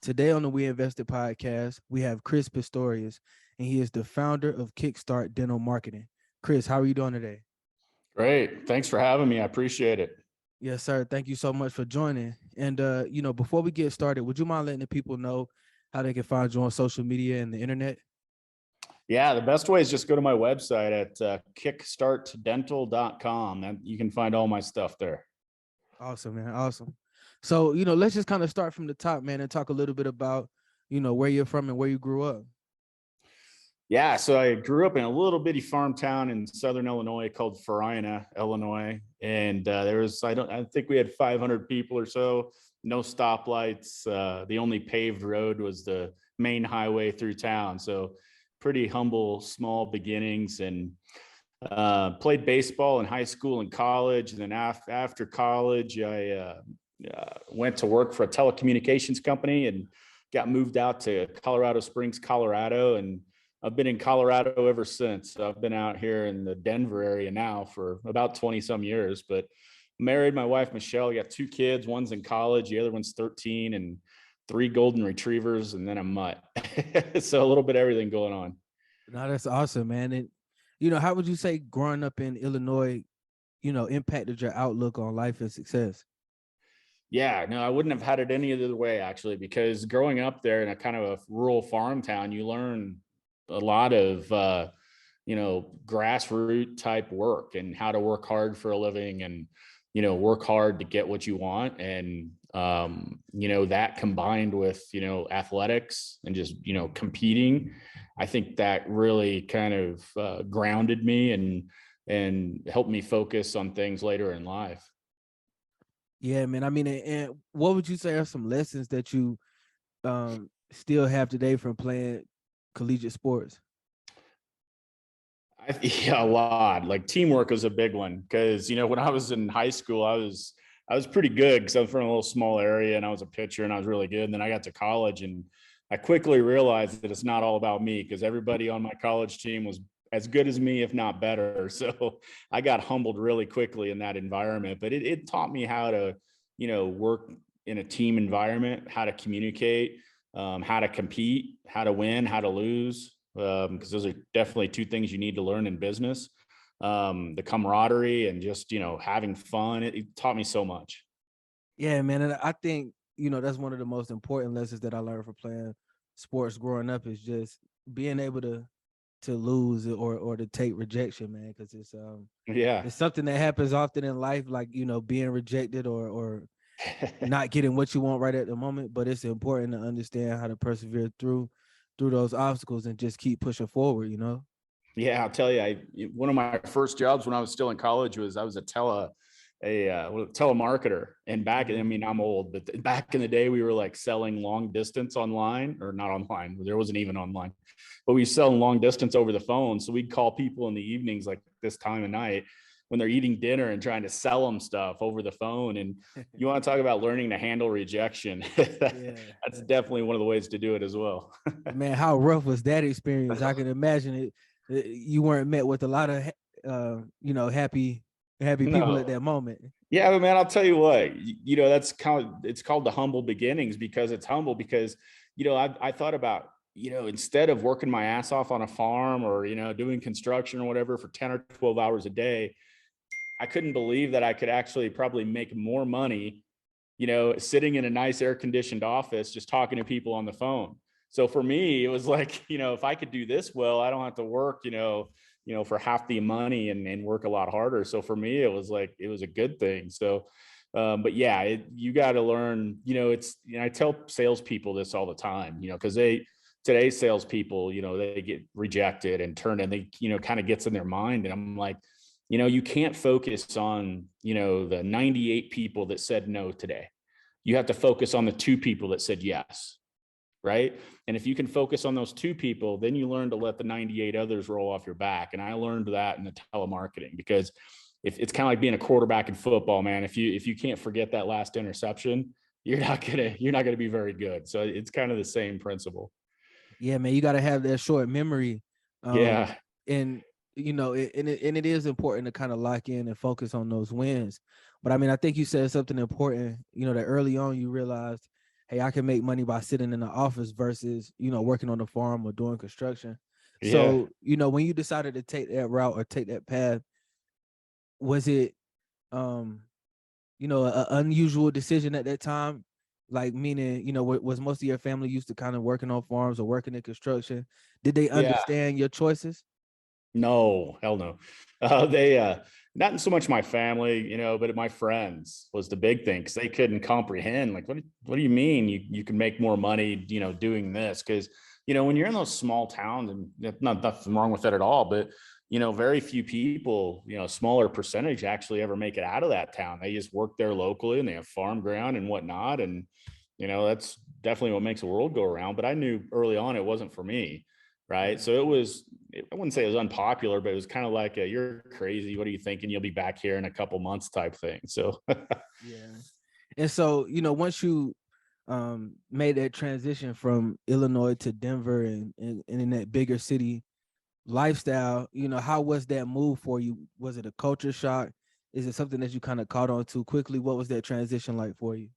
Today on the We Invested podcast, we have Chris Pistorius, and he is the founder of KickStart Dental Marketing. Chris, how are you doing today? Great. Thanks for having me. I appreciate it. Yes, sir. Thank you so much for joining. And, before we get started, would you mind letting the people know how they can find you on social media and the internet? Yeah, the best way is just go to my website at kickstartdental.com, and you can find all my stuff there. Awesome, man. Awesome. So, let's just kind of start from the top, man, and talk a little bit about, where you're from and where you grew up. Yeah, so I grew up in a little bitty farm town in southern Illinois called Farina, Illinois, and I think we had 500 people or so. No stoplights. The only paved road was the main highway through town. So pretty humble, small beginnings, and played baseball in high school and college. And then after college, I went to work for a telecommunications company and got moved out to Colorado Springs, Colorado, and I've been in Colorado ever since. I've been out here in the Denver area now for about 20 some years, but married my wife, Michelle. I got 2 kids. One's in college. The other one's 13, and 3 golden retrievers, and then a mutt. So a little bit of everything going on. No, that's awesome, man. And, how would you say growing up in Illinois, impacted your outlook on life and success? Yeah, no, I wouldn't have had it any other way, actually, because growing up there in a kind of a rural farm town, you learn a lot of, grassroots type work and how to work hard for a living and, work hard to get what you want. And, that combined with, athletics and just, competing, I think that really kind of grounded me and helped me focus on things later in life. Yeah, man. I mean, and what would you say are some lessons that you still have today from playing collegiate sports? Yeah, a lot. Like teamwork was a big one because when I was in high school, I was pretty good because I was from a little small area and I was a pitcher and I was really good. And then I got to college and I quickly realized that it's not all about me because everybody on my college team was as good as me, if not better. So I got humbled really quickly in that environment. But it taught me how to, work in a team environment, how to communicate, how to compete, how to win, how to lose. Because those are definitely 2 things you need to learn in business. The camaraderie and just, having fun. It taught me so much. Yeah, man. And I think, that's one of the most important lessons that I learned from playing sports growing up is just being able to lose or to take rejection, man. Cause Yeah. it's something that happens often in life, like, being rejected or not getting what you want right at the moment. But it's important to understand how to persevere through those obstacles and just keep pushing forward, Yeah, I'll tell you, one of my first jobs when I was still in college was I was a telemarketer. And I'm old, but back in the day, we were like selling long distance online, or not online. There wasn't even online, but we sell long distance over the phone. So we'd call people in the evenings, like this time of night, when they're eating dinner and trying to sell them stuff over the phone. And you want to talk about learning to handle rejection. That's definitely one of the ways to do it as well. Man, how rough was that experience? I can imagine it. You weren't met with a lot of, happy people at that moment. Yeah, but man, I'll tell you what, that's it's called the humble beginnings because it's humble because, I thought about, instead of working my ass off on a farm or, doing construction or whatever for 10 or 12 hours a day, I couldn't believe that I could actually probably make more money, sitting in a nice air conditioned office, just talking to people on the phone. So for me, it was like, if I could do this well, I don't have to work, for half the money and work a lot harder. So for me, it was a good thing. So, but yeah, you got to learn, I tell salespeople this all the time, because today's salespeople, they get rejected and turned and they, kind of gets in their mind. And I'm like, you can't focus on, the 98 people that said no today. You have to focus on the 2 people that said yes. Right. And if you can focus on those 2 people, then you learn to let the 98 others roll off your back. And I learned that in the telemarketing because if it's kind of like being a quarterback in football, man, if you can't forget that last interception, you're not gonna be very good. So it's kind of the same principle. Yeah, man, you got to have that short memory. Yeah. And it is important to kind of lock in and focus on those wins. But I mean, I think you said something important, that early on you realized hey, I can make money by sitting in the office versus, working on the farm or doing construction. Yeah. So, when you decided to take that route or take that path, was it, an unusual decision at that time? Like, meaning, was most of your family used to kind of working on farms or working in construction? Did they Yeah. understand your choices? No, hell no. They not so much my family, but my friends was the big thing, because they couldn't comprehend, like, what do you mean you can make more money, doing this? Because when you're in those small towns, and nothing wrong with that at all, but very few people, a smaller percentage actually ever make it out of that town. They just work there locally, and they have farm ground and whatnot, and that's definitely what makes the world go around. But I knew early on it wasn't for me. Right. So I wouldn't say it was unpopular, but it was kind of like you're crazy. What are you thinking? You'll be back here in a couple months type thing. So Yeah. And so, once you made that transition from Illinois to Denver and in that bigger city lifestyle, how was that move for you? Was it a culture shock? Is it something that you kind of caught on to quickly? What was that transition like for you?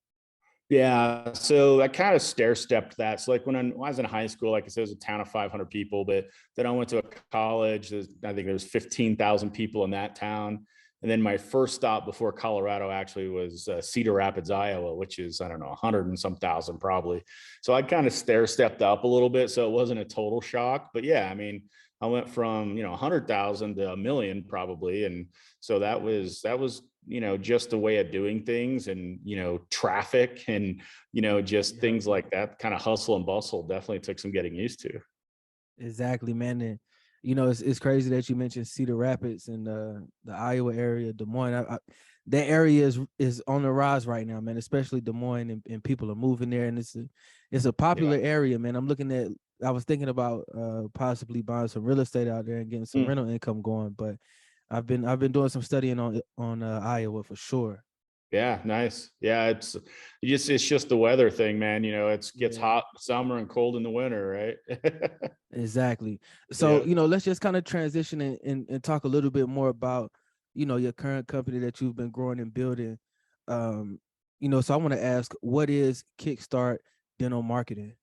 yeah, so I kind of stair stepped that. So like when I was in high school, like I said, it was a town of 500 people, but then I went to a college. I think there was 15,000 people in that town. And then my first stop before Colorado actually was Cedar Rapids, Iowa, which is, I don't know, 100 and some thousand probably. So I kind of stair stepped up a little bit. So it wasn't a total shock, but yeah, I mean, I went from, 100,000 to a million probably. And so that was just a way of doing things, and, traffic, and, just Yeah. things like that, kind of hustle and bustle, definitely took some getting used to. Exactly, man. And it's crazy that you mentioned Cedar Rapids and the Iowa area, Des Moines. That area is on the rise right now, man. Especially Des Moines, and people are moving there, and it's a Yeah. popular area, man. I was thinking about possibly buying some real estate out there and getting some Mm. rental income going, but I've been doing some studying on Iowa for sure. Yeah, nice. Yeah, it's just the weather thing, man. It gets Yeah. hot in the summer and cold in the winter, right? Exactly. So, Yeah. let's just kind of transition and talk a little bit more about, your current company that you've been growing and building. Um, so I want to ask, what is KickStart Dental Marketing?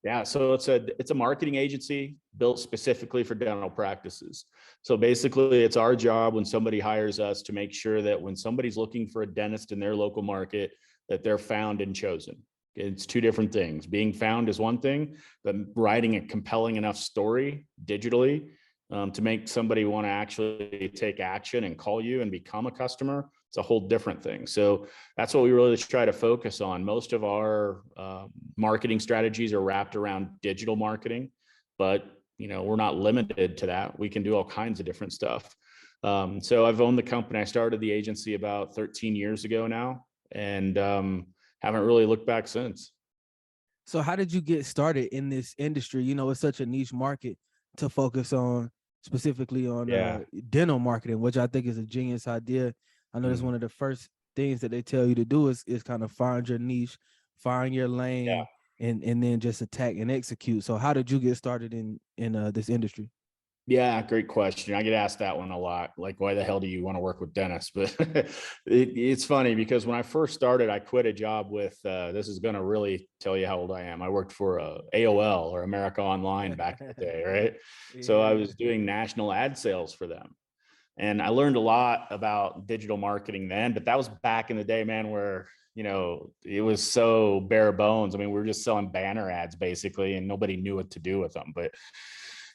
Yeah, so it's a marketing agency built specifically for dental practices. So basically, it's our job when somebody hires us to make sure that when somebody's looking for a dentist in their local market, that they're found and chosen. It's two different things. Being found is one thing, but writing a compelling enough story digitally to make somebody want to actually take action and call you and become a customer, it's a whole different thing. So that's what we really try to focus on. Most of our marketing strategies are wrapped around digital marketing, but we're not limited to that. We can do all kinds of different stuff. So I've owned the company. I started the agency about 13 years ago now, and haven't really looked back since. So how did you get started in this industry? It's such a niche market to focus on, specifically on Yeah. dental marketing, which I think is a genius idea. I know that's Mm. one of the first things that they tell you to do is kind of find your niche, find your Yeah. lane, and then just attack and execute. So how did you get started in this industry? Yeah, great question. I get asked that one a lot. Like, why the hell do you want to work with dentists? But it's funny because when I first started, I quit a job with, this is going to really tell you how old I am. I worked for AOL, or America Online, back in the day, right? So I Yeah. was doing national ad sales for them. And I learned a lot about digital marketing then, but that was back in the day, man, where, it was so bare bones. I mean, we were just selling banner ads basically, and nobody knew what to do with them. But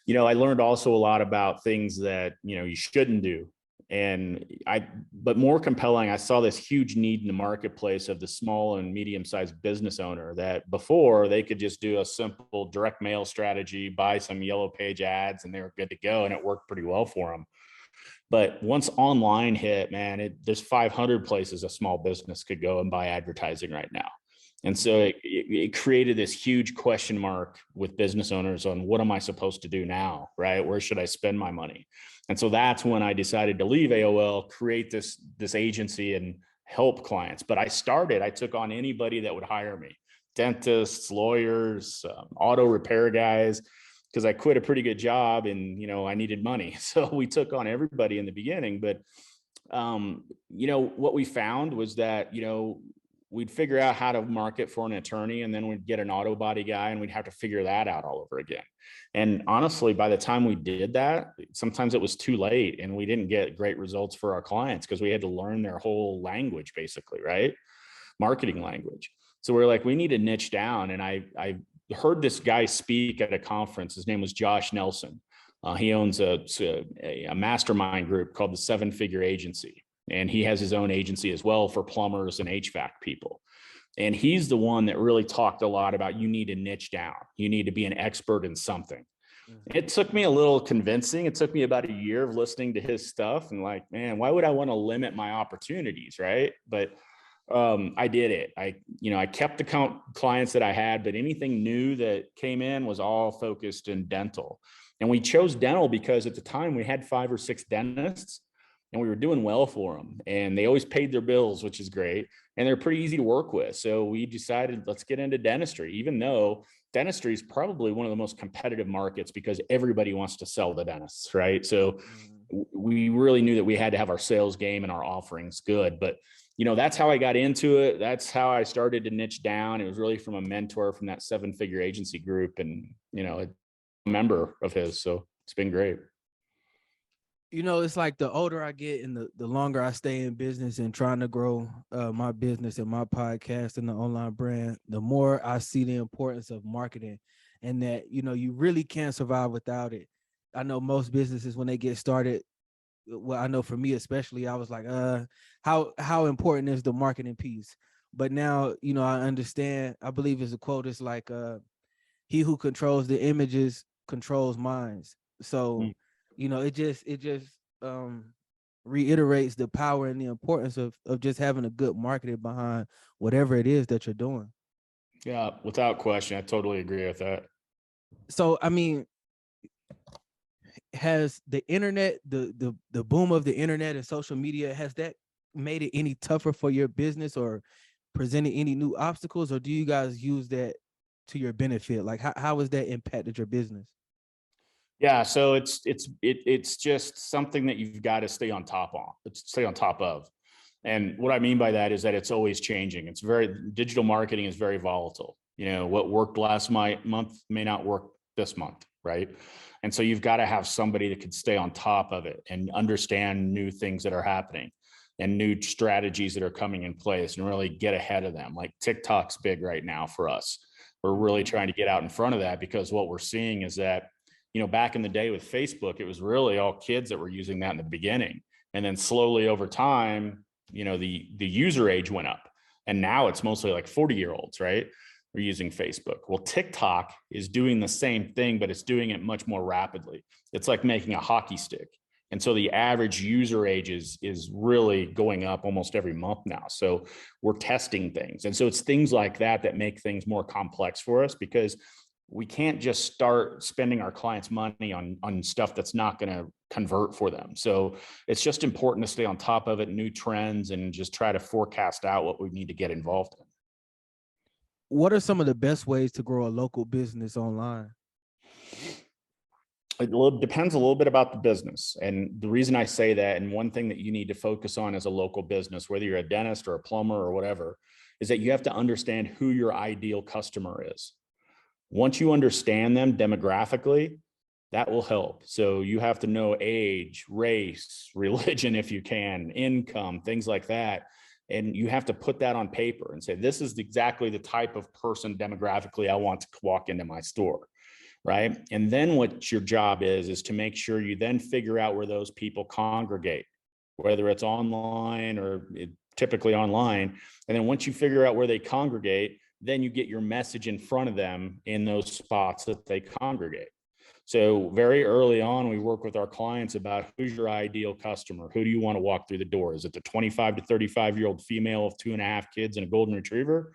I learned also a lot about things that, you shouldn't do. But more compelling, I saw this huge need in the marketplace of the small and medium-sized business owner, that before they could just do a simple direct mail strategy, buy some yellow page ads, and they were good to go. And it worked pretty well for them. But once online hit, man, there's 500 places a small business could go and buy advertising right now. And so it created this huge question mark with business owners on, what am I supposed to do now, right? Where should I spend my money? And so that's when I decided to leave AOL, create this agency and help clients. But I took on anybody that would hire me: dentists, lawyers, auto repair guys, because I quit a pretty good job, and I needed money. So we took on everybody in the beginning. But what we found was that we'd figure out how to market for an attorney, and then we'd get an auto body guy, and we'd have to figure that out all over again. And honestly, by the time we did that, sometimes it was too late, and we didn't get great results for our clients because we had to learn their whole language, basically, right? Marketing language. So we're like, we need to niche down. And I heard this guy speak at a conference. His name was Josh Nelson. He owns a mastermind group called the 7-Figure Agency. And he has his own agency as well for plumbers and HVAC people. And he's the one that really talked a lot about, you need to niche down. You need to be an expert in something. Mm-hmm. It took me a little convincing. It took me about a year of listening to his stuff and like, man, why would I want to limit my opportunities, right? But I did it. I kept the clients that I had, but anything new that came in was all focused in dental. And we chose dental because at the time we had 5 or 6 dentists, and we were doing well for them, and they always paid their bills, which is great. And they're pretty easy to work with. So we decided, let's get into dentistry, even though dentistry is probably one of the most competitive markets because everybody wants to sell the dentists, right? So we really knew that we had to have our sales game and our offerings good. But, that's how I got into it. That's how I started to niche down. It was really from a mentor from that 7-Figure Agency group, and, a member of his. So it's been great. It's like the older I get and the longer I stay in business and trying to grow my business and my podcast and the online brand, the more I see the importance of marketing, and that, you really can't survive without it. I know most businesses, when they get started, well, I know for me especially, I was like, how important is the marketing piece? But now, I understand. I believe it's a quote. It's like, he who controls the images controls minds. So, it just reiterates the power and the importance of just having a good marketing behind whatever it is that you're doing. Yeah, without question. I totally agree with that. So, I mean, has the internet, the boom of the internet and social media, has that made it any tougher for your business or presented any new obstacles, or do you guys use that to your benefit? Like, how has that impacted your business? Yeah, so it's just something that you've got to stay on top of. And what I mean by that is that it's always changing. Digital marketing is very volatile. What worked last month may not work this month, right? And so you've got to have somebody that could stay on top of it and understand new things that are happening and new strategies that are coming in place and really get ahead of them. Like TikTok's big right now for us. We're really trying to get out in front of that, because what we're seeing is that, back in the day with Facebook, it was really all kids that were using that in the beginning. And then slowly over time, the user age went up, and now it's mostly like 40-year-olds, right? Are using Facebook. Well, TikTok is doing the same thing, but it's doing it much more rapidly. It's like making a hockey stick. And so the average user age is really going up almost every month now. So we're testing things. And so it's things like that make things more complex for us, because we can't just start spending our clients' money on stuff that's not going to convert for them. So it's just important to stay on top of it, new trends, and just try to forecast out what we need to get involved in. What are some of the best ways to grow a local business online? It depends a little bit about the business. And the reason I say that, and one thing that you need to focus on as a local business, whether you're a dentist or a plumber or whatever, is that you have to understand who your ideal customer is. Once you understand them demographically, that will help. So you have to know age, race, religion, if you can, income, things like that. And you have to put that on paper and say, this is exactly the type of person demographically I want to walk into my store, right? And then what your job is to make sure you then figure out where those people congregate, whether it's online or typically online. And then once you figure out where they congregate, then you get your message in front of them in those spots that they congregate. So very early on, we work with our clients about who's your ideal customer. Who do you want to walk through the door? Is it the 25 to 35-year-old female of 2.5 kids and a golden retriever?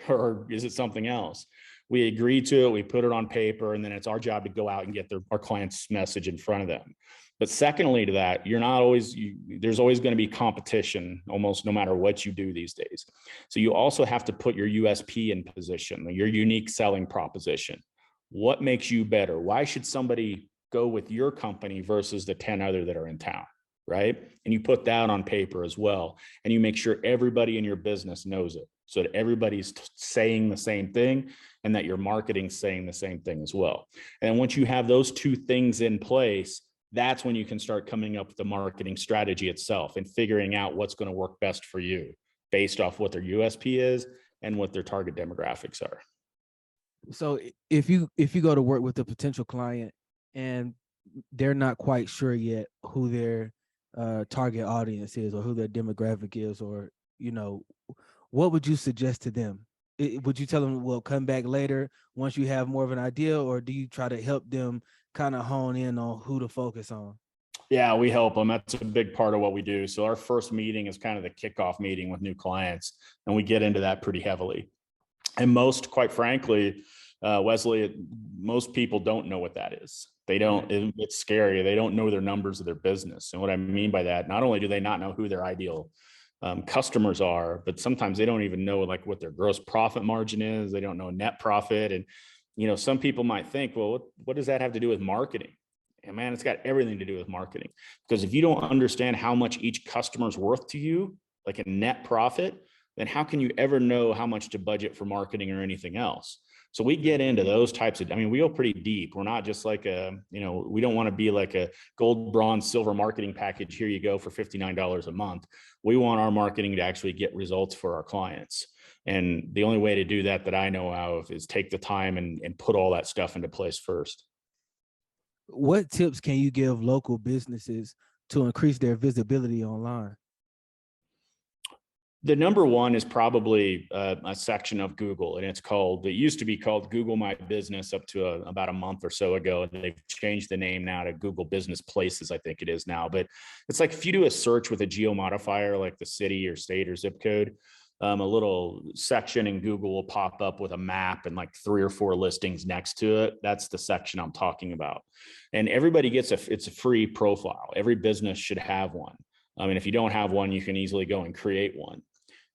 Or is it something else? We agree to it, we put it on paper, and then it's our job to go out and get our client's message in front of them. But secondly to that, there's always going to be competition almost no matter what you do these days. So you also have to put your USP in position, your unique selling proposition. What makes you better? Why should somebody go with your company versus the 10 other that are in town, right? And you put that on paper as well. And you make sure everybody in your business knows it, so that everybody's saying the same thing and that your marketing's saying the same thing as well. And once you have those two things in place, that's when you can start coming up with the marketing strategy itself and figuring out what's going to work best for you based off what their USP is and what their target demographics are. So if you go to work with a potential client and they're not quite sure yet who their target audience is or who their demographic is, or, you know, what would you suggest to them? Would you tell them, well, come back later once you have more of an idea, or do you try to help them kind of hone in on who to focus on? Yeah, we help them. That's a big part of what we do. So our first meeting is kind of the kickoff meeting with new clients, and we get into that pretty heavily. And most, quite frankly, Wesley, most people don't know what that is. They don't, it's scary. They don't know their numbers of their business. And what I mean by that, not only do they not know who their ideal customers are, but sometimes they don't even know like what their gross profit margin is. They don't know net profit. And, you know, some people might think, well, what does that have to do with marketing? And man, it's got everything to do with marketing, because if you don't understand how much each customer's worth to you, like a net profit, then how can you ever know how much to budget for marketing or anything else? So we get into those types of, I mean, we go pretty deep. We're not just like a, you know, we don't want to be like a gold, bronze, silver marketing package. Here you go for $59 a month. We want our marketing to actually get results for our clients. And the only way to do that that I know of is take the time and put all that stuff into place first. What tips can you give local businesses to increase their visibility online? The number one is probably a section of Google, and it's called, it used to be called Google My Business up to about a month or so ago. And they've changed the name now to Google Business Places, I think it is now. But it's like if you do a search with a geo modifier, like the city or state or zip code, a little section in Google will pop up with a map and like 3 or 4 listings next to it. That's the section I'm talking about. And everybody gets it's a free profile. Every business should have one. I mean, if you don't have one, you can easily go and create one.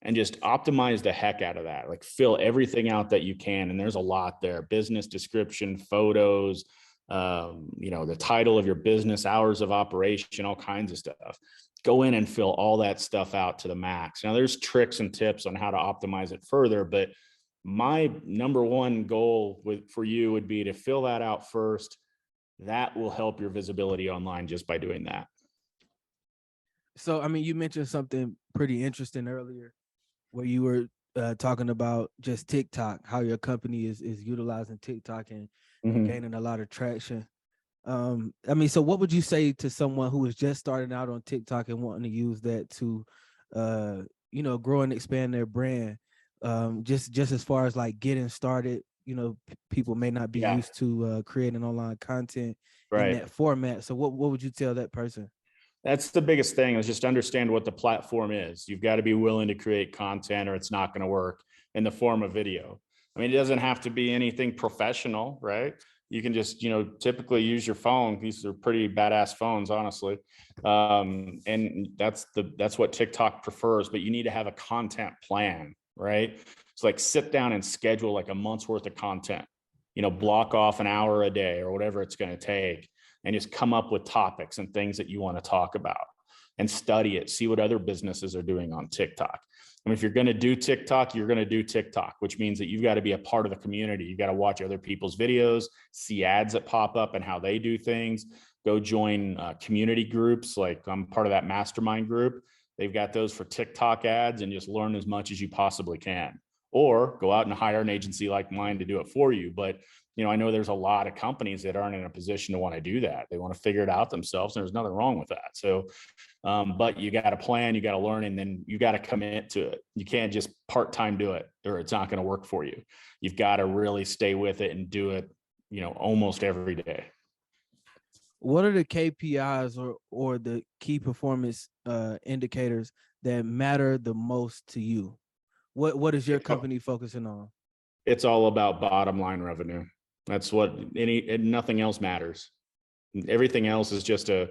And just optimize the heck out of that. Like fill everything out that you can. And there's a lot there: business description, photos, you know, the title of your business, hours of operation, all kinds of stuff. Go in and fill all that stuff out to the max. Now there's tricks and tips on how to optimize it further, but my number one goal for you would be to fill that out first. That will help your visibility online just by doing that. So, I mean, you mentioned something pretty interesting earlier, where you were talking about just TikTok, how your company is utilizing TikTok and gaining a lot of traction. I mean, so what would you say to someone who is just starting out on TikTok and wanting to use that to, you know, grow and expand their brand? Just as far as like getting started, you know, people may not be used to creating online content in that format. So what would you tell that person? That's the biggest thing, is just understand what the platform is. You've got to be willing to create content or it's not going to work in the form of video. I mean, it doesn't have to be anything professional, right? You can just, you know, typically use your phone. These are pretty badass phones, honestly. And that's what TikTok prefers, but you need to have a content plan, right? It's like sit down and schedule like a month's worth of content, you know, block off an hour a day or whatever it's going to take, and just come up with topics and things that you want to talk about and study it, see what other businesses are doing on TikTok. I mean, if you're going to do TikTok, you're going to do TikTok, which means that you've got to be a part of the community. You got to watch other people's videos, see ads that pop up and how they do things. Go join community groups. Like I'm part of that mastermind group. They've got those for TikTok ads, and just learn as much as you possibly can. Or go out and hire an agency like mine to do it for you. But you know, I know there's a lot of companies that aren't in a position to want to do that. They want to figure it out themselves, and there's nothing wrong with that. So, but you got to plan, you got to learn, and then you got to commit to it. You can't just part-time do it, or it's not going to work for you. You've got to really stay with it and do it, you know, almost every day. What are the KPIs or the key performance indicators that matter the most to you? What is your company focusing on? It's all about bottom line revenue. That's what nothing else matters. Everything else is just a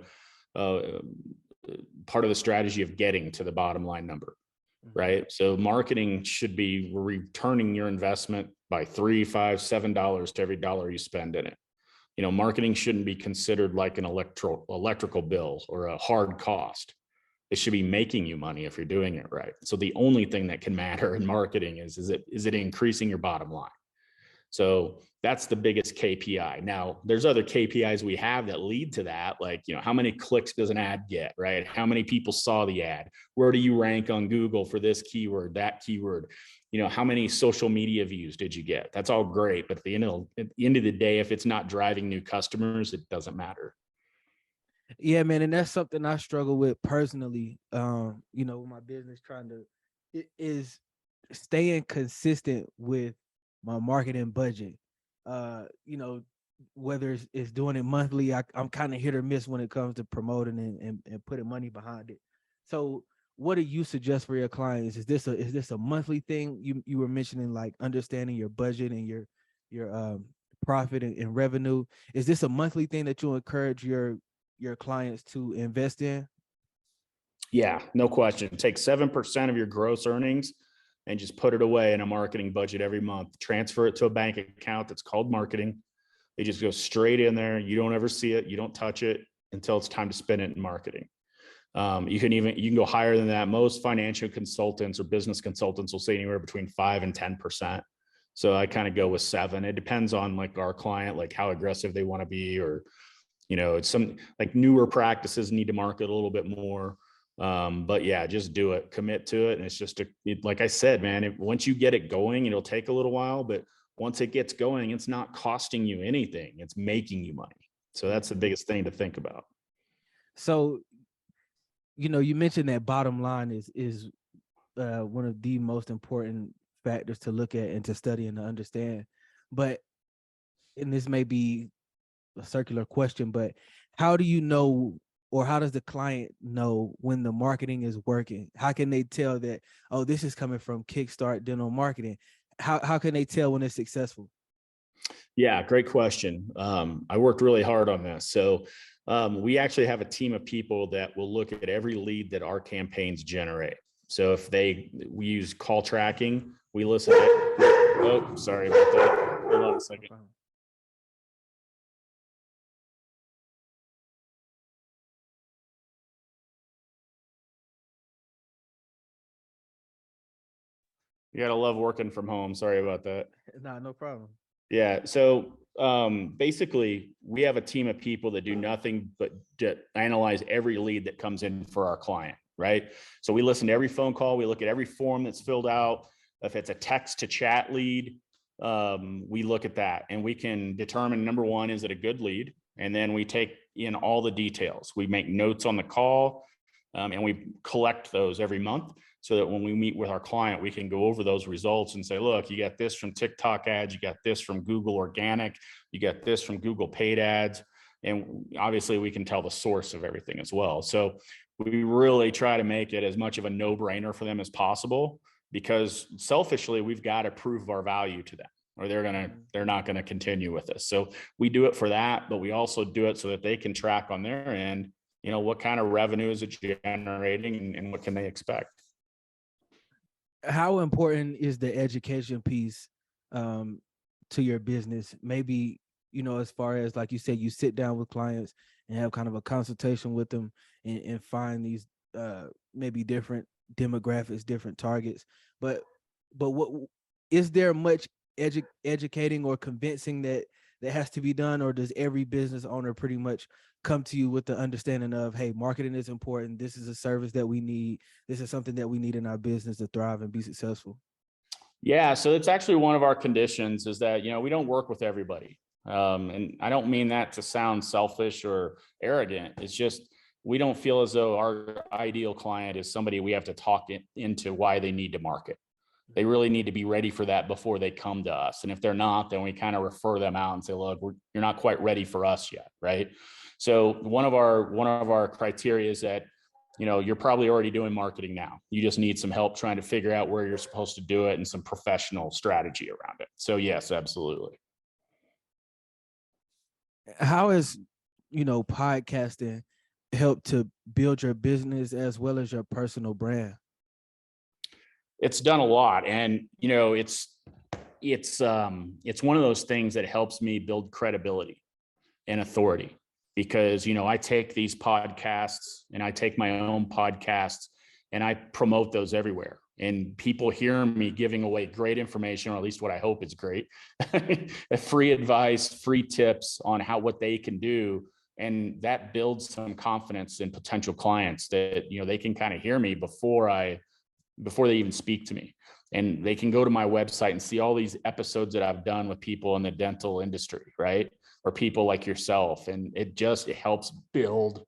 part of the strategy of getting to the bottom line number, right? So marketing should be returning your investment by $3, $5, $7 to every dollar you spend in it. Marketing shouldn't be considered like an electrical bill or a hard cost. It should be making you money if you're doing it right. So the only thing that can matter in marketing is it increasing your bottom line? So that's the biggest KPI. Now, there's other KPIs we have that lead to that, like, how many clicks does an ad get, right? How many people saw the ad? Where do you rank on Google for this keyword, that keyword? How many social media views did you get? That's all great. But at the end of the day, if it's not driving new customers, it doesn't matter. Yeah, man. And that's something I struggle with personally. With my business is staying consistent with my marketing budget. Whether it's doing it monthly, I'm kind of hit or miss when it comes to promoting and putting money behind it. So what do you suggest for your clients? Is this a monthly thing? You were mentioning like understanding your budget and your profit and revenue. Is this a monthly thing that you encourage your clients to invest in? Yeah, no question. Take 7% of your gross earnings and just put it away in a marketing budget every month. Transfer it to a bank account that's called marketing. It just goes straight in there. You don't ever see it. You don't touch it until it's time to spend it in marketing. You can go higher than that. Most financial consultants or business consultants will say anywhere between 5 and 10%. So I kind of go with 7. It depends on like our client, like how aggressive they want to be, or, it's some like newer practices need to market a little bit more. But yeah, just do it, commit to it. And it's just like I said, man, once you get it going, it'll take a little while, but once it gets going, it's not costing you anything. It's making you money. So that's the biggest thing to think about. So, you mentioned that bottom line is one of the most important factors to look at and to study and to understand. But, and this may be a circular question, but how do you know, or how does the client know when the marketing is working? How can they tell that, oh, this is coming from KickStart Dental Marketing? How can they tell when it's successful? Yeah, great question. I worked really hard on this. So we actually have a team of people that will look at every lead that our campaigns generate. So if we use call tracking, we listen to, oh, sorry about that. Hold on a second. You gotta love working from home. Sorry about that. Nah, no problem. Yeah. So basically, we have a team of people that do nothing but analyze every lead that comes in for our client, right? So we listen to every phone call. We look at every form that's filled out. If it's a text to chat lead, we look at that and we can determine, number one, is it a good lead? And then we take in all the details. We make notes on the call, and we collect those every month, so that when we meet with our client, we can go over those results and say, look, you got this from TikTok ads, you got this from Google organic, you got this from Google paid ads. And obviously we can tell the source of everything as well. So we really try to make it as much of a no-brainer for them as possible, because selfishly, we've got to prove our value to them, or they're not going to continue with us. So we do it for that, but we also do it so that they can track on their end, what kind of revenue is it generating and what can they expect. How important is the education piece to your business? Maybe, as far as, like you said, you sit down with clients and have kind of a consultation with them and find these maybe different demographics, different targets. But what is there much educating or convincing that has to be done, or does every business owner pretty much come to you with the understanding of, hey, marketing is important, this is a service that we need, this is something that we need in our business to thrive and be successful? Yeah, so it's actually one of our conditions is that, we don't work with everybody. And I don't mean that to sound selfish or arrogant. It's just, we don't feel as though our ideal client is somebody we have to talk into why they need to market. They really need to be ready for that before they come to us. And if they're not, then we kind of refer them out and say, look, you're not quite ready for us yet, right? So one of our criteria is that, you're probably already doing marketing now. You just need some help trying to figure out where you're supposed to do it and some professional strategy around it. So yes, absolutely. How has, podcasting helped to build your business as well as your personal brand? It's done a lot. And, it's one of those things that helps me build credibility. and authority. Because, you know, I take these podcasts and I take my own podcasts and I promote those everywhere. And people hear me giving away great information, or at least what I hope is great, free advice, free tips on what they can do. And that builds some confidence in potential clients that, you know, they can kind of hear me before they even speak to me. And they can go to my website and see all these episodes that I've done with people in the dental industry, right? Or people like yourself. And it helps build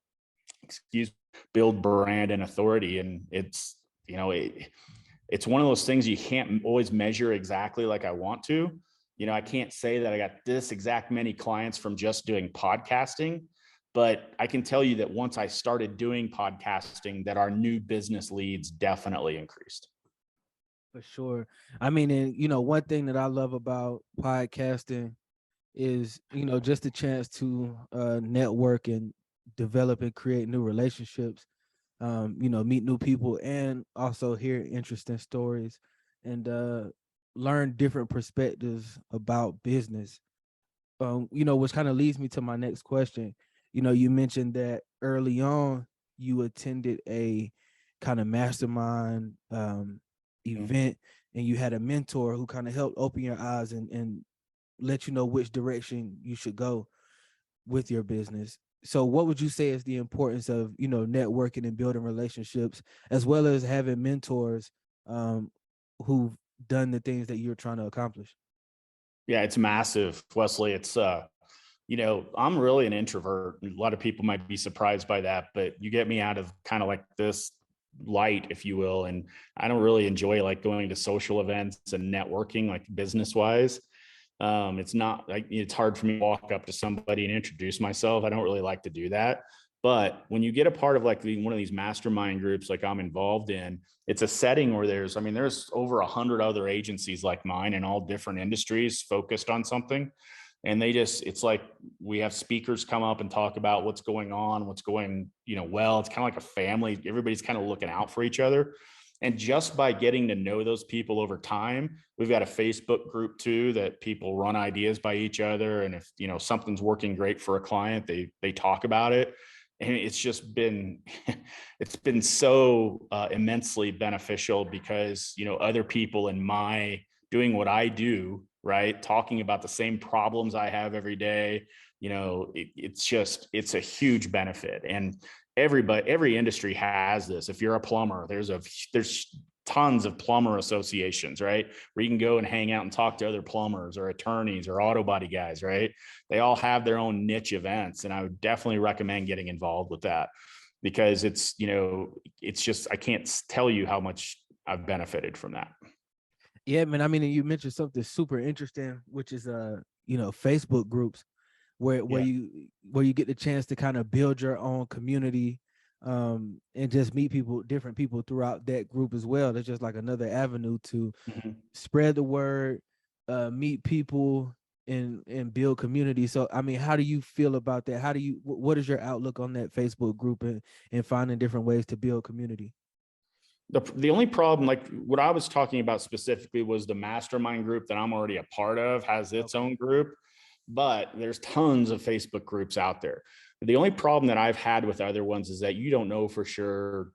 brand and authority. And it's, you know, it's one of those things you can't always measure exactly like I want to. You know, I can't say that I got this exact many clients from just doing podcasting, but I can tell you that once I started doing podcasting, that our new business leads definitely increased. For sure. I mean, and you know, one thing that I love about podcasting is, you know, just a chance to network and develop and create new relationships, you know, meet new people, and also hear interesting stories and learn different perspectives about business. You know, which kind of leads me to my next question. You know, you mentioned that early on you attended a kind of mastermind event, and you had a mentor who kind of helped open your eyes and let you know which direction you should go with your business. So what would you say is the importance of, you know, networking and building relationships, as well as having mentors who've done the things that you're trying to accomplish? Yeah, it's massive, Wesley. It's you know, I'm really an introvert. A lot of people might be surprised by that, but you get me out of kind of like this light, if you will. And I don't really enjoy like going to social events and networking, like business wise. It's not like, it's hard for me to walk up to somebody and introduce myself. I don't really like to do that. But when you get a part of like one of these mastermind groups, like I'm involved in, it's a setting where there's over 100 other agencies like mine in all different industries focused on something. And it's like we have speakers come up and talk about what's going on, what's going, you know, well, it's kind of like a family. Everybody's kind of looking out for each other. And just by getting to know those people over time, we've got a Facebook group too, that people run ideas by each other. And if, you know, something's working great for a client, they talk about it. And it's just been, it's been so immensely beneficial because, you know, other people in my doing what I do, right, talking about the same problems I have every day, you know, it's a huge benefit. And every industry has this. If you're a plumber, there's tons of plumber associations, right? Where you can go and hang out and talk to other plumbers or attorneys or auto body guys, right? They all have their own niche events. And I would definitely recommend getting involved with that because it's, you know, it's just, I can't tell you how much I've benefited from that. Yeah, man. I mean, you mentioned something super interesting, which is you know, Facebook groups where you get the chance to kind of build your own community, and just meet different people throughout that group as well. That's just like another avenue to spread the word, meet people, and build community. So, I mean, how do you feel about that? What is your outlook on that Facebook group and finding different ways to build community? The only problem, like what I was talking about specifically, was the mastermind group that I'm already a part of has its own group, but there's tons of Facebook groups out there. The only problem that I've had with other ones is that you don't know for sure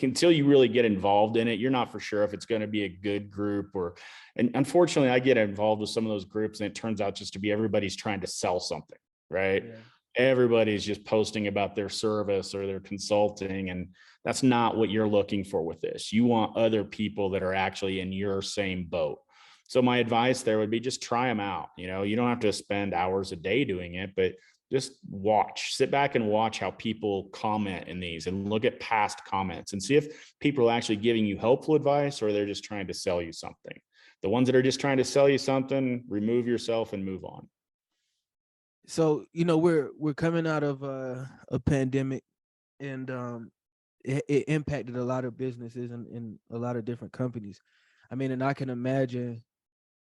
until you really get involved in it. You're not for sure if it's going to be a good group and unfortunately I get involved with some of those groups and it turns out just to be everybody's trying to sell something, right? Yeah. Everybody's just posting about their service or their consulting, and that's not what you're looking for with this. You want other people that are actually in your same boat. So my advice there would be just try them out. You know, you don't have to spend hours a day doing it, but just sit back and watch how people comment in these and look at past comments and see if people are actually giving you helpful advice or they're just trying to sell you something. The ones that are just trying to sell you something, remove yourself and move on. So, you know, we're coming out of a pandemic, and it impacted a lot of businesses and a lot of different companies. I mean, and I can imagine,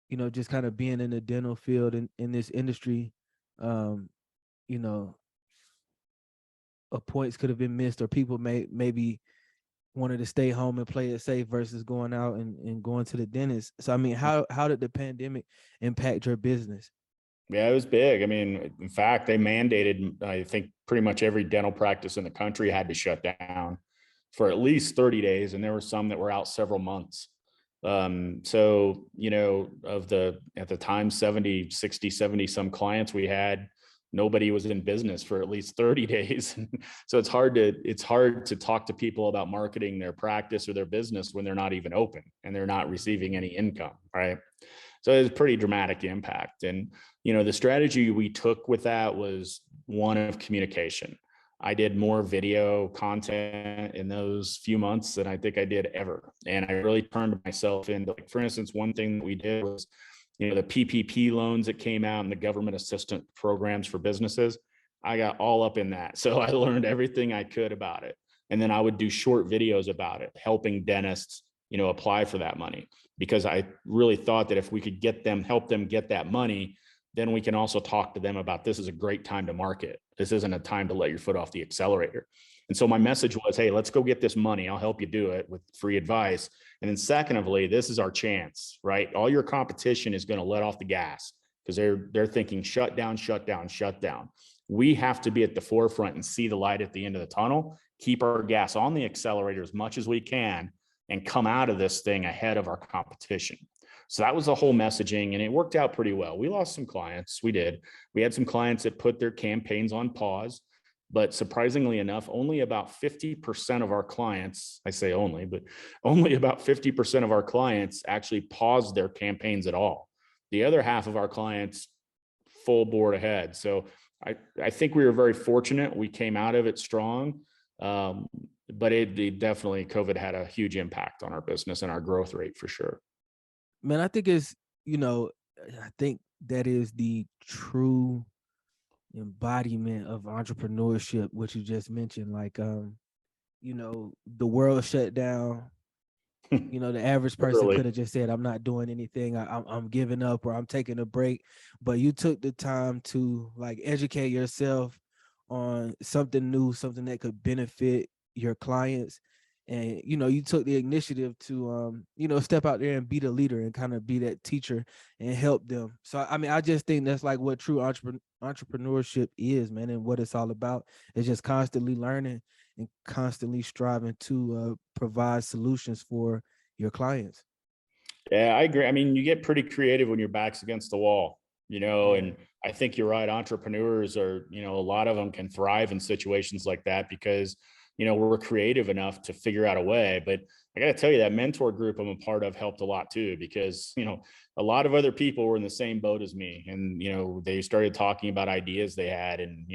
you know, just kind of being in the dental field in this industry, you know, points could have been missed, or people maybe wanted to stay home and play it safe versus going out and going to the dentist. So, I mean, how did the pandemic impact your business? Yeah, it was big. I mean, in fact, they mandated, I think pretty much every dental practice in the country had to shut down for at least 30 days. And there were some that were out several months. So, of at the time, 70, 60, 70 some clients we had, nobody was in business for at least 30 days. So it's hard to talk to people about marketing their practice or their business when they're not even open and they're not receiving any income. Right. So it was a pretty dramatic impact. And, the strategy we took with that was one of communication. I did more video content in those few months than I think I did ever. And I really turned myself into, like, for instance, one thing that we did was, the PPP loans that came out and the government assistance programs for businesses. I got all up in that. So I learned everything I could about it. And then I would do short videos about it, helping dentists, apply for that money, because I really thought that if we could help them get that money, then we can also talk to them about, this is a great time to market. This isn't a time to let your foot off the accelerator. And so my message was, hey, let's go get this money. I'll help you do it with free advice. And then secondly, this is our chance, right? All your competition is going to let off the gas because they're thinking shut down, shut down, shut down. We have to be at the forefront and see the light at the end of the tunnel, keep our gas on the accelerator as much as we can, and come out of this thing ahead of our competition. So that was the whole messaging, and it worked out pretty well. We lost some clients. We did. We had some clients that put their campaigns on pause, but surprisingly enough, only about 50% of our clients, I say only, but only about 50% of our clients actually paused their campaigns at all. The other half of our clients full board ahead. So I think we were very fortunate. We came out of it strong. But it definitely, COVID had a huge impact on our business and our growth rate for sure. Man, I think I think that is the true embodiment of entrepreneurship, what you just mentioned. Like, the world shut down. The average person Really. could have just said, I'm not doing anything. I'm giving up, or I'm taking a break. But you took the time to, like, educate yourself on something new, something that could benefit your clients. And, you took the initiative to, step out there and be the leader and kind of be that teacher and help them. So, I mean, I just think that's like what true entrepreneurship is, man. And what it's all about is just constantly learning and constantly striving to provide solutions for your clients. Yeah, I agree. I mean, you get pretty creative when your back's against the wall, Yeah. and I think you're right. Entrepreneurs are, a lot of them can thrive in situations like that because, we're creative enough to figure out a way. But I got to tell you, that mentor group I'm a part of helped a lot too, because, a lot of other people were in the same boat as me. And, they started talking about ideas they had. And,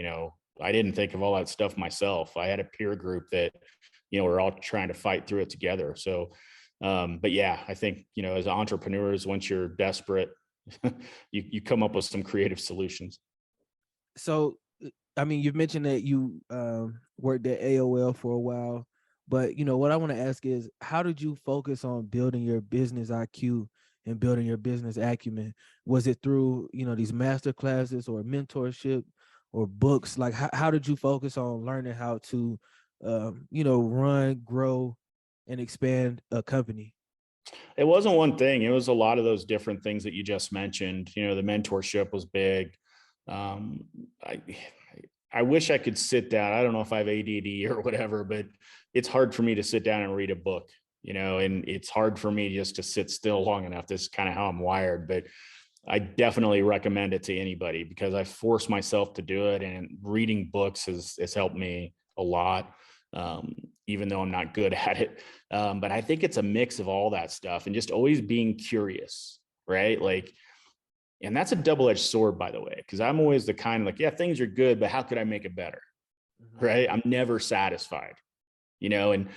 I didn't think of all that stuff myself. I had a peer group that, we're all trying to fight through it together. So, but yeah, I think, as entrepreneurs, once you're desperate, you come up with some creative solutions. So, I mean, you've mentioned that you worked at AOL for a while, but what I want to ask is, how did you focus on building your business IQ and building your business acumen? Was it through these master classes or mentorship or books? Like, how did you focus on learning how to run, grow, and expand a company? It wasn't one thing. It was a lot of those different things that you just mentioned. The mentorship was big. Um, I, I wish I could sit down. I don't know if I have ADD or whatever, but it's hard for me to sit down and read a book, and it's hard for me just to sit still long enough. This is kind of how I'm wired, but I definitely recommend it to anybody because I force myself to do it. And reading books has helped me a lot, even though I'm not good at it. But I think it's a mix of all that stuff and just always being curious, right? Like, and that's a double-edged sword, by the way, because I'm always the kind of like, yeah, things are good, but how could I make it better? Right? I'm never satisfied, and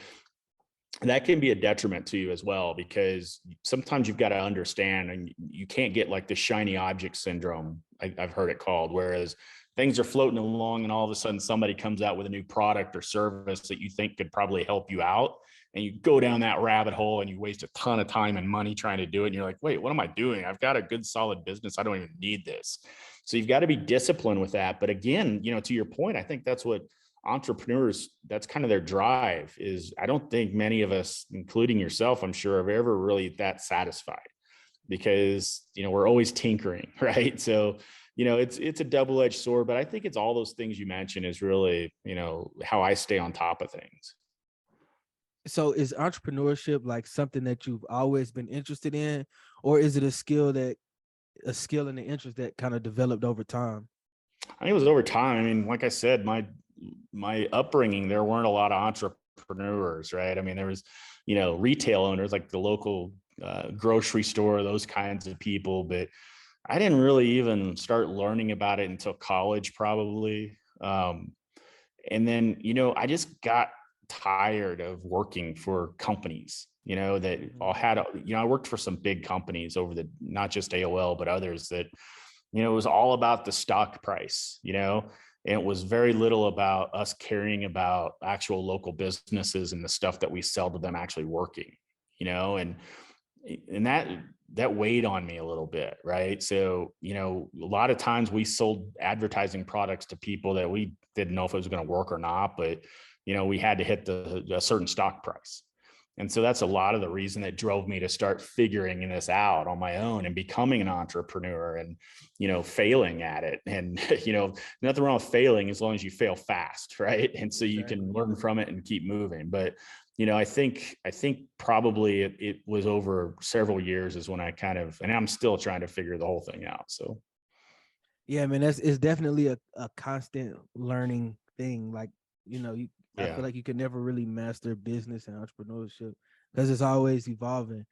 that can be a detriment to you as well, because sometimes you've got to understand, and you can't get like the shiny object syndrome, I've heard it called, whereas things are floating along and all of a sudden somebody comes out with a new product or service that you think could probably help you out. And you go down that rabbit hole and you waste a ton of time and money trying to do it. And you're like, wait, what am I doing? I've got a good solid business. I don't even need this. So you've got to be disciplined with that. But again, to your point, I think that's what entrepreneurs, that's kind of their drive is. I don't think many of us, including yourself, I'm sure, are ever really that satisfied because, we're always tinkering, right? So, it's a double-edged sword, but I think it's all those things you mentioned is really, how I stay on top of things. So is entrepreneurship like something that you've always been interested in, or is it a skill and an interest that kind of developed over time? I think it was over time. I mean, like I said, my upbringing, there weren't a lot of entrepreneurs, right? I mean, there was, retail owners like the local grocery store, those kinds of people, but I didn't really even start learning about it until college, probably. And then, I just got tired of working for companies, that all had, I worked for some big companies over not just AOL, but others that, it was all about the stock price, and it was very little about us caring about actual local businesses and the stuff that we sell to them actually working, and that weighed on me a little bit. Right. So, a lot of times we sold advertising products to people that we didn't know if it was going to work or not, but, we had to hit a certain stock price. And so that's a lot of the reason that drove me to start figuring this out on my own and becoming an entrepreneur and, failing at it. And, nothing wrong with failing as long as you fail fast. Right. And so you can learn from it and keep moving. But, I think probably it was over several years is when and I'm still trying to figure the whole thing out. So. Yeah, I mean, it's definitely a constant learning thing. Like, I feel like you can never really master business and entrepreneurship because it's always evolving.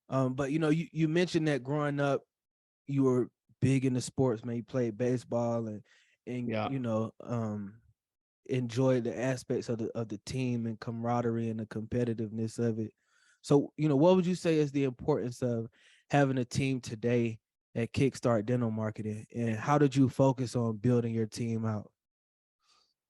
But you mentioned that growing up, you were big into sports, man. You played baseball and enjoyed the aspects of the team and camaraderie and the competitiveness of it. So, what would you say is the importance of having a team today at KickStart Dental Marketing, and how did you focus on building your team out?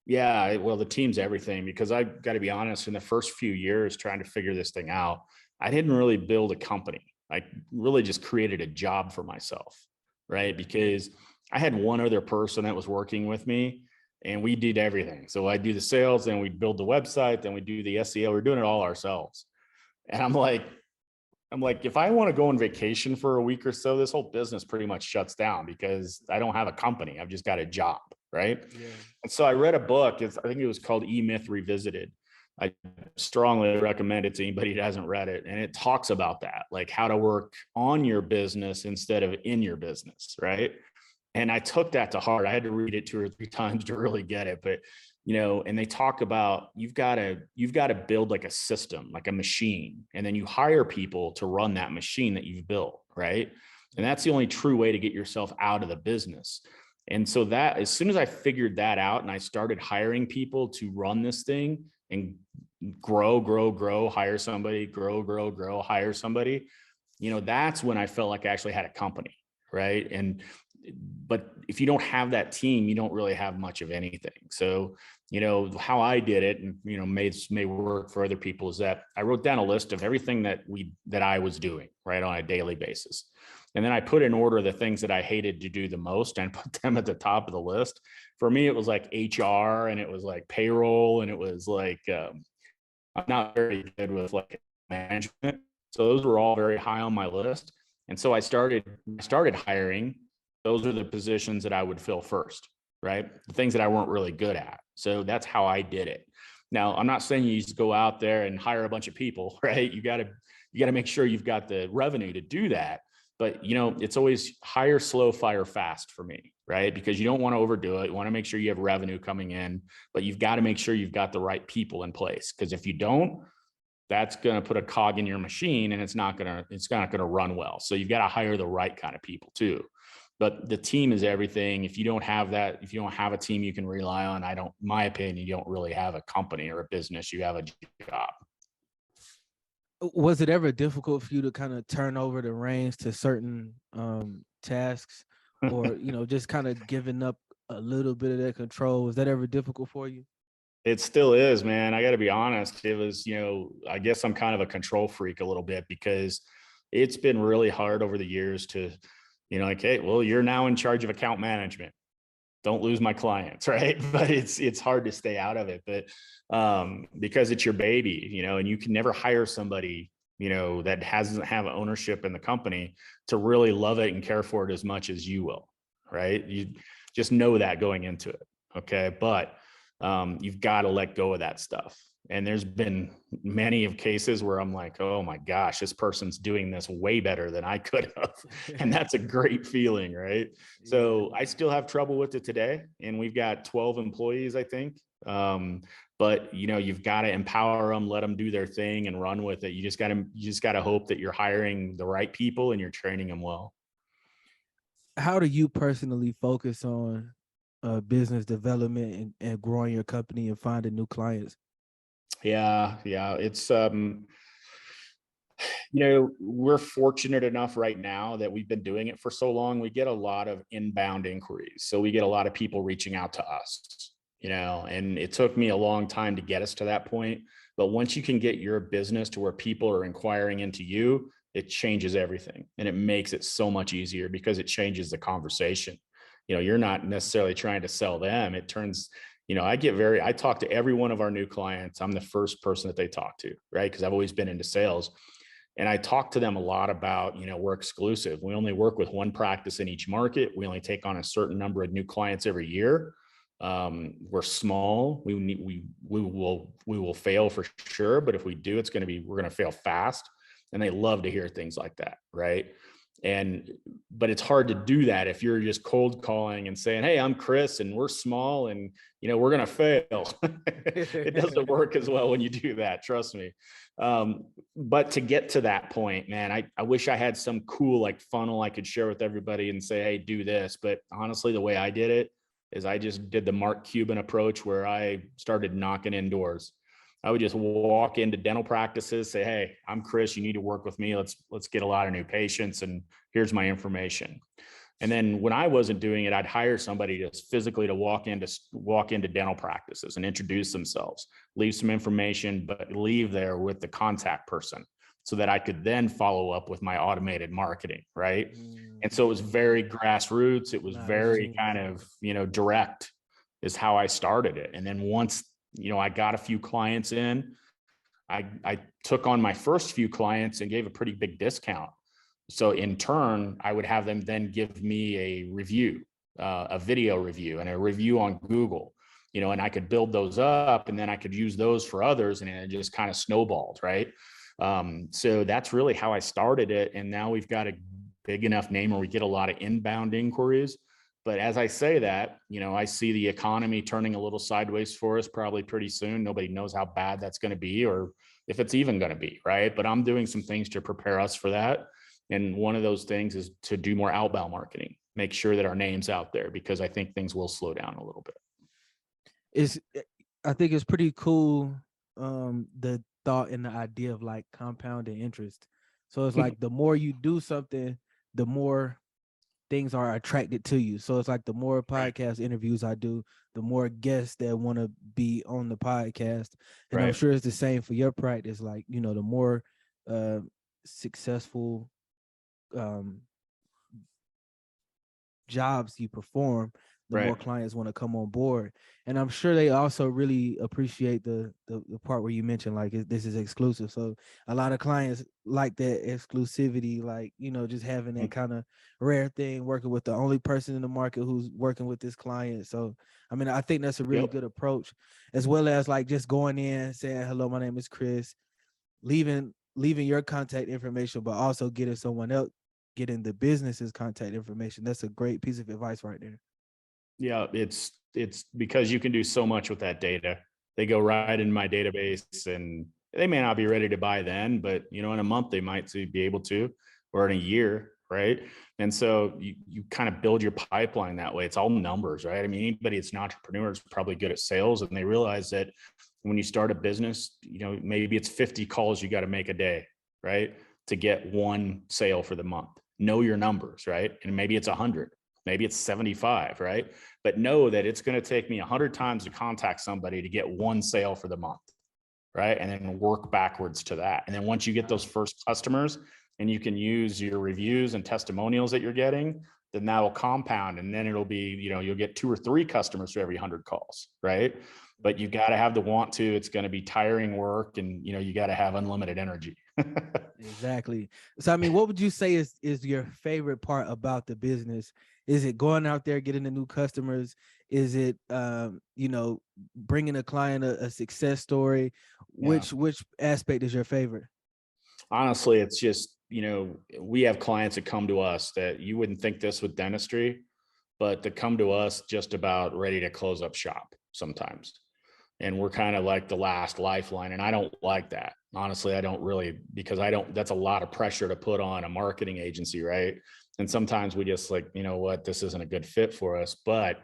Yeah, well, the team's everything, because I got to be honest, in the first few years trying to figure this thing out, I didn't really build a company. I really just created a job for myself, right? Because I had one other person that was working with me and we did everything. So I do the sales, then we'd build the website, then we do the SEO. We're doing it all ourselves. And I'm like, if I want to go on vacation for a week or so, this whole business pretty much shuts down because I don't have a company. I've just got a job. Right. Yeah. And so I read a book. I think it was called E-Myth Revisited. I strongly recommend it to anybody that hasn't read it. And it talks about that, like how to work on your business instead of in your business. Right. And I took that to heart. I had to read it 2 or 3 times to really get it. But, and they talk about you've got to build like a system, like a machine, and then you hire people to run that machine that you've built. Right. And that's the only true way to get yourself out of the business. And so that as soon as I figured that out and I started hiring people to run this thing and grow, hire somebody, grow, hire somebody, that's when I felt like I actually had a company. Right. But if you don't have that team, you don't really have much of anything. So, how I did it and, may work for other people is that I wrote down a list of everything that I was doing right on a daily basis. And then I put in order the things that I hated to do the most and put them at the top of the list. For me, it was like HR and it was like payroll and it was like, I'm not very good with like management. So those were all very high on my list. And so I started hiring. Those are the positions that I would fill first, right? The things that I weren't really good at. So that's how I did it. Now, I'm not saying you just go out there and hire a bunch of people, right? You got to make sure you've got the revenue to do that. But, it's always hire slow, fire fast for me, right? Because you don't want to overdo it. You want to make sure you have revenue coming in, but you've got to make sure you've got the right people in place. Because if you don't, that's going to put a cog in your machine and it's not going to run well. So you've got to hire the right kind of people too. But the team is everything. If you don't have that, if you don't have a team you can rely on, my opinion, you don't really have a company or a business. You have a job. Was it ever difficult for you to kind of turn over the reins to certain tasks or, just kind of giving up a little bit of that control? Was that ever difficult for you? It still is, man. I got to be honest. It was, I guess I'm kind of a control freak a little bit because it's been really hard over the years to, like, hey, well, you're now in charge of account management. Don't lose my clients, right? But it's hard to stay out of it. But because it's your baby, and you can never hire somebody, that doesn't have ownership in the company to really love it and care for it as much as you will, right? You just know that going into it. Okay. But you've got to let go of that stuff. And there's been many of cases where I'm like, oh my gosh, this person's doing this way better than I could have. And that's a great feeling, right? So I still have trouble with it today. And we've got 12 employees, I think. But you've got to empower them, let them do their thing and run with it. You just got to hope that you're hiring the right people and you're training them well. How do you personally focus on business development and growing your company and finding new clients? Yeah. It's, we're fortunate enough right now that we've been doing it for so long. We get a lot of inbound inquiries. So we get a lot of people reaching out to us, and it took me a long time to get us to that point. But once you can get your business to where people are inquiring into you, it changes everything. And it makes it so much easier because it changes the conversation. You're not necessarily trying to sell them. It turns, I talk to every one of our new clients. I'm the first person that they talk to, right? Because I've always been into sales. And I talk to them a lot about, we're exclusive. We only work with one practice in each market. We only take on a certain number of new clients every year. We're small. We will fail for sure. But if we do, we're going to fail fast. And they love to hear things like that. Right. But it's hard to do that if you're just cold calling and saying, hey, I'm Chris and we're small and, we're going to fail. It doesn't work as well when you do that. Trust me. But to get to that point, man, I wish I had some cool funnel I could share with everybody and say, hey, do this. But honestly, the way I did it is I just did the Mark Cuban approach where I started knocking in doors. I would just walk into dental practices, say, hey, I'm Chris, you need to work with me. Let's get a lot of new patients and here's my information. And then when I wasn't doing it, I'd hire somebody just physically to walk into dental practices and introduce themselves, leave some information, but leave there with the contact person so that I could then follow up with my automated marketing, right? And so it was very grassroots. It was very kind of, direct is how I started it. And then once, I got a few clients in, I took on my first few clients and gave a pretty big discount. So in turn, I would have them then give me a review, a video review and a review on Google, and I could build those up and then I could use those for others and it just kind of snowballed, right? So that's really how I started it. And now we've got a big enough name where we get a lot of inbound inquiries. But as I say that, I see the economy turning a little sideways for us probably pretty soon. Nobody knows how bad that's going to be or if it's even going to be, right? But I'm doing some things to prepare us for that. And one of those things is to do more outbound marketing, make sure that our name's out there because I think things will slow down a little bit. I think it's pretty cool, the thought and the idea of compounding interest. So it's the more you do something, the more things are attracted to you. So it's the more podcast interviews I do, the more guests that want to be on the podcast. And I'm sure it's the same for your practice. The more successful jobs you perform, the more clients want to come on board. And I'm sure they also really appreciate the part where you mentioned this is exclusive. So a lot of clients like that exclusivity, just having that kind of rare thing, working with the only person in the market who's working with this client. So I think that's a really good approach, as well as just going in, saying, hello, my name is Chris, leaving your contact information, but also getting someone else, getting the business's contact information. That's a great piece of advice right there. Yeah, it's because you can do so much with that data. They go right in my database and they may not be ready to buy then, but in a month they might be able to, or in a year, right? And so you kind of build your pipeline that way. It's all numbers, right? Anybody that's an entrepreneur is probably good at sales, and they realize that when you start a business, maybe it's 50 calls you got to make a day, right? To get one sale for the month. Know your numbers, right? And maybe it's 100. Maybe it's 75, right? But know that it's going to take me 100 times to contact somebody to get one sale for the month, right? And then work backwards to that. And then once you get those first customers and you can use your reviews and testimonials that you're getting, then that'll compound. And then it'll be, you'll get 2 or 3 customers for every 100 calls, right? But you got to have the want to. It's going to be tiring work, and you got to have unlimited energy. Exactly. So what would you say is your favorite part about the business, Is it going out there, getting the new customers? Is it, bringing a client a success story? Yeah. Which aspect is your favorite? Honestly, it's just, we have clients that come to us that you wouldn't think this with dentistry, but to come to us just about ready to close up shop sometimes. And we're kind of like the last lifeline. And I don't like that. Honestly, I don't really, because that's a lot of pressure to put on a marketing agency, right? And sometimes we just like, you know what, this isn't a good fit for us. But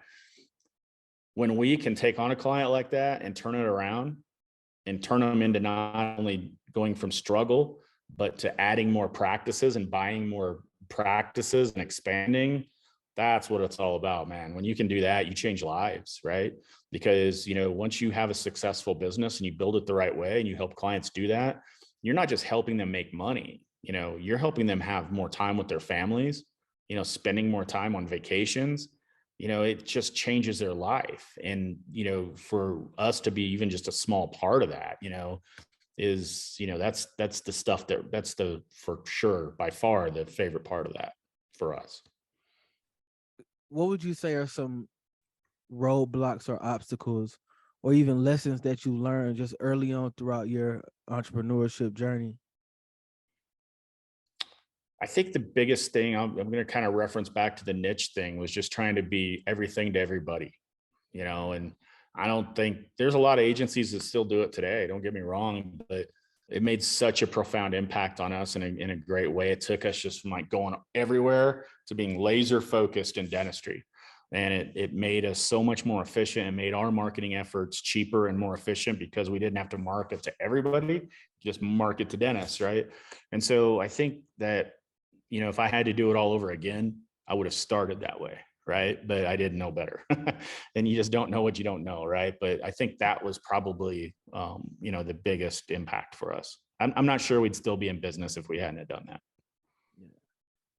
when we can take on a client like that and turn it around and turn them into not only going from struggle, but to adding more practices and buying more practices and expanding, that's what it's all about, man. When you can do that, you change lives, right? Because, once you have a successful business and you build it the right way and you help clients do that, you're not just helping them make money, you're helping them have more time with their families, spending more time on vacations. It just changes their life. And, for us to be even just a small part of that, is, that's the stuff that's the, for sure, by far the favorite part of that for us. What would you say are some roadblocks or obstacles or even lessons that you learned just early on throughout your entrepreneurship journey? I think the biggest thing, I'm going to kind of reference back to the niche thing, was just trying to be everything to everybody, and I don't think there's a lot of agencies that still do it today. Don't get me wrong, but it made such a profound impact on us in a great way. It took us just from like going everywhere to being laser focused in dentistry. And it made us so much more efficient and made our marketing efforts cheaper and more efficient because we didn't have to market to everybody, just market to dentists, right? And so I think that, if I had to do it all over again, I would have started that way, right? But I didn't know better. And you just don't know what you don't know, right? But I think that was probably, the biggest impact for us. I'm not sure we'd still be in business if we hadn't done that. Yeah.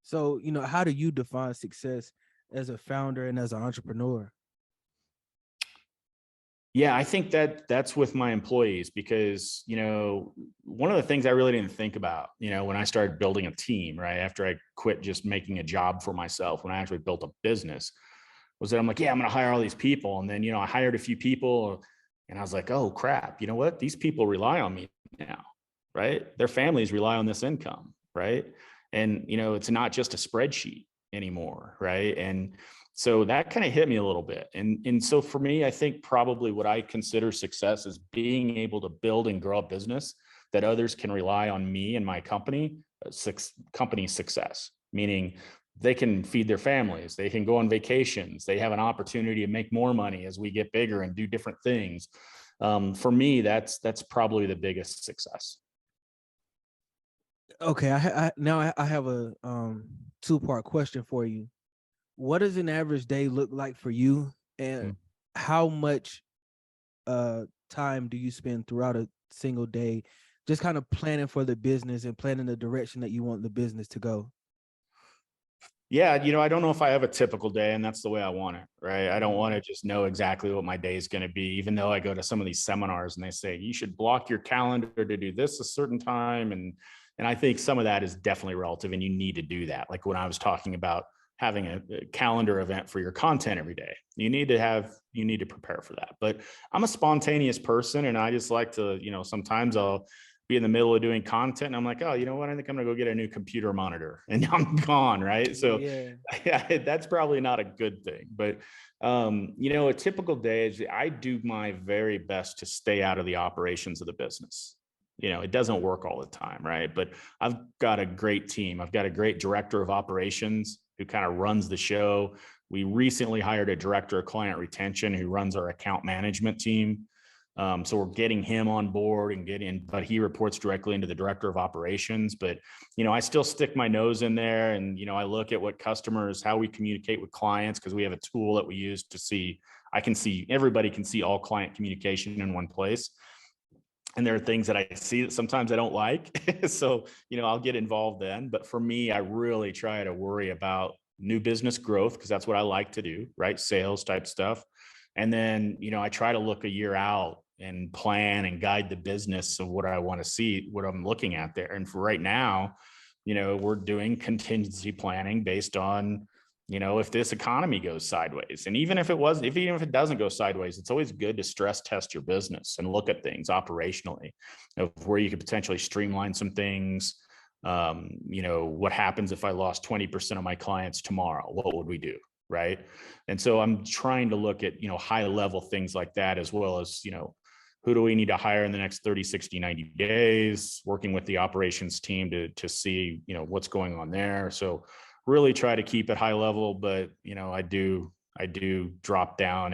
So, how do you define success as a founder and as an entrepreneur? Yeah, I think that's with my employees because, one of the things I really didn't think about, when I started building a team, right after I quit just making a job for myself, when I actually built a business, was that I'm like, yeah, I'm going to hire all these people. And then, I hired a few people and I was like, oh crap, you know what? These people rely on me now, right? Their families rely on this income, right? And, it's not just a spreadsheet anymore, right? And so that kind of hit me a little bit. And so for me, I think probably what I consider success is being able to build and grow a business that others can rely on me and my company's success, meaning they can feed their families, they can go on vacations, they have an opportunity to make more money as we get bigger and do different things. For me, that's probably the biggest success. Okay, I have a two-part question for you. What does an average day look like for you, and how much time do you spend throughout a single day just kind of planning for the business and planning the direction that you want the business to go? Yeah, I don't know if I have a typical day, and that's the way I want it, right? I don't want to just know exactly what my day is going to be, even though I go to some of these seminars and they say you should block your calendar to do this a certain time. And I think some of that is definitely relative and you need to do that. Like when I was talking about having a calendar event for your content every day, you need to prepare for that. But I'm a spontaneous person and I just like to, sometimes I'll be in the middle of doing content and I'm like, oh, you know what? I think I'm gonna go get a new computer monitor and I'm gone, right? So yeah, that's probably not a good thing. But a typical day is I do my very best to stay out of the operations of the business. It doesn't work all the time, right? But I've got a great team. I've got a great director of operations who kind of runs the show. We recently hired a director of client retention who runs our account management team. So we're getting him on board but he reports directly into the director of operations. But, I still stick my nose in there and, I look at what customers, how we communicate with clients, because we have a tool that we use to see, everybody can see all client communication in one place. And there are things that I see that sometimes I don't like. So, I'll get involved then. But for me, I really try to worry about new business growth because that's what I like to do, right? Sales type stuff. And then, I try to look a year out and plan and guide the business of what I want to see, what I'm looking at there. And for right now, we're doing contingency planning based on, if this economy goes sideways, and even if it doesn't go sideways, it's always good to stress test your business and look at things operationally of where you could potentially streamline some things. What happens if I lost 20% of my clients tomorrow? What would we do? Right. And so I'm trying to look at, high level things like that, as well as, who do we need to hire in the next 30, 60, 90 days, working with the operations team to see, what's going on there. So really try to keep it high level, but, I do drop down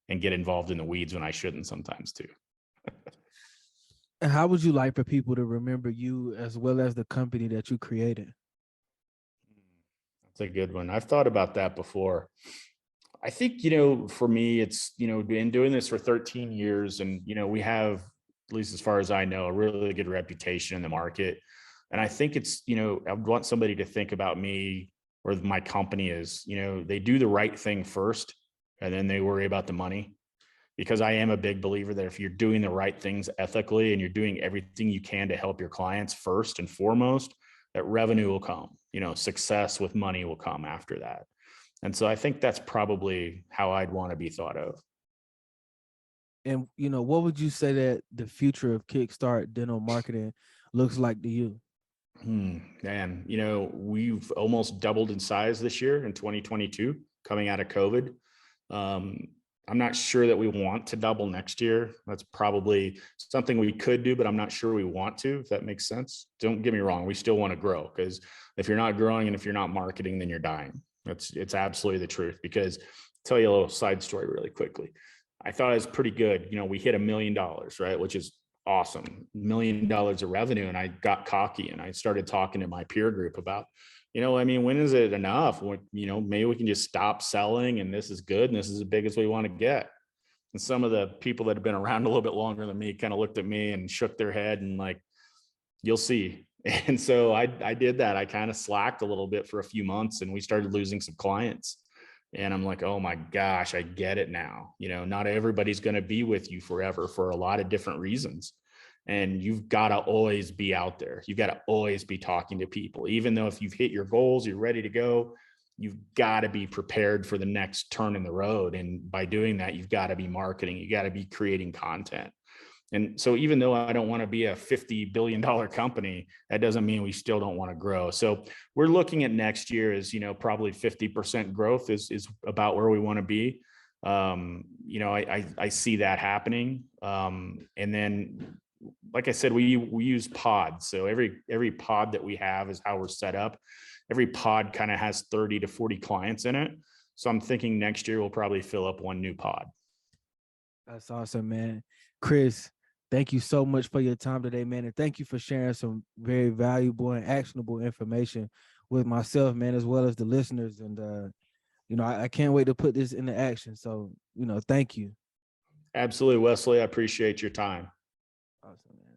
and get involved in the weeds when I shouldn't sometimes too. And how would you like for people to remember you as well as the company that you created? That's a good one. I've thought about that before. I think, for me, it's, been doing this for 13 years and, we have, at least as far as I know, a really good reputation in the market. And I think it's, I want somebody to think about me or my company as, they do the right thing first and then they worry about the money. Because I am a big believer that if you're doing the right things ethically and you're doing everything you can to help your clients first and foremost, that revenue will come, success with money will come after that. And so I think that's probably how I'd want to be thought of. And, what would you say that the future of KickStart Dental Marketing looks like to you? Man, we've almost doubled in size this year in 2022 coming out of COVID. I'm not sure that we want to double next year. That's probably something we could do, but I'm not sure we want to, if that makes sense. Don't get me wrong. We still want to grow, because if you're not growing and if you're not marketing, then you're dying. It's absolutely the truth. Because I'll tell you a little side story really quickly. I thought it was pretty good. We hit $1 million, right? Which is awesome. $1 million of revenue. And I got cocky and I started talking to my peer group about, when is it enough? Maybe we can just stop selling and this is good and this is as big as we want to get. And some of the people that have been around a little bit longer than me kind of looked at me and shook their head and like, you'll see. And so I did that. I kind of slacked a little bit for a few months and we started losing some clients. And I'm like, oh my gosh, I get it now. Not everybody's going to be with you forever for a lot of different reasons. And you've got to always be out there. You've got to always be talking to people. Even though if you've hit your goals, you're ready to go, you've got to be prepared for the next turn in the road. And by doing that, you've got to be marketing. You got to be creating content. And so even though I don't want to be a $50 billion company, that doesn't mean we still don't want to grow. So we're looking at next year as, probably 50% growth is about where we want to be. I see that happening. And then, like I said, we use pods. So every pod that we have is how we're set up. Every pod kind of has 30 to 40 clients in it. So I'm thinking next year we'll probably fill up one new pod. That's awesome, man. Chris, thank you so much for your time today, man. And thank you for sharing some very valuable and actionable information with myself, man, as well as the listeners. And, I can't wait to put this into action. So, thank you. Absolutely, Wesley. I appreciate your time. Awesome, man.